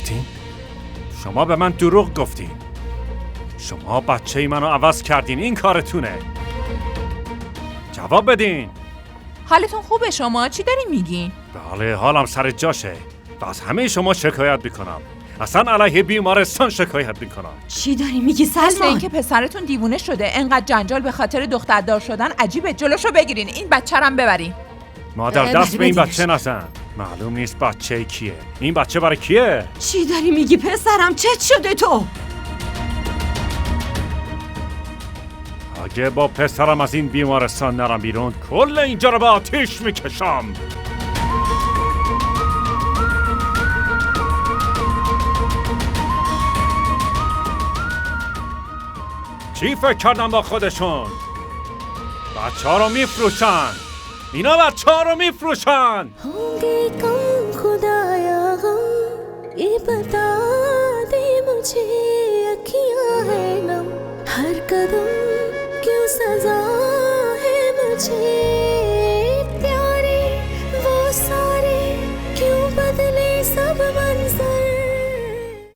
گفتین؟ شما به من دروغ گفتین. شما بچه منو عوض کردین، این کارتونه. جواب بدین. حالتون خوبه شما؟ چی داری میگین؟ بله حالم سر جاشه و از همه شما شکایت میکنم. اصلا علیه بیمارستان شکایت میکنم. چی داری میگی مثل سلمان؟ اینکه پسرتون دیوونه شده. انقدر جنجال به خاطر دختردار شدن عجیبه. جلوشو بگیرین. این بچه‌رم ببرین. مادر دست به این بچه نزن. معلوم نیست بچه کیه. این بچه برای کیه؟ چی داری میگی پسرم؟ چت شده تو؟ اگه با پسرم از این بیمارستان نرم بیرون کل اینجا رو به آتیش میکشم. چی فکر کردن با خودشون؟ بچه ها رو میفروشن. اینا بچه ها رو میفروشن. होंगे कम खुदाया गम ये बता दे मुझे अखियां है नम हर कदम क्यों सजा है मुझे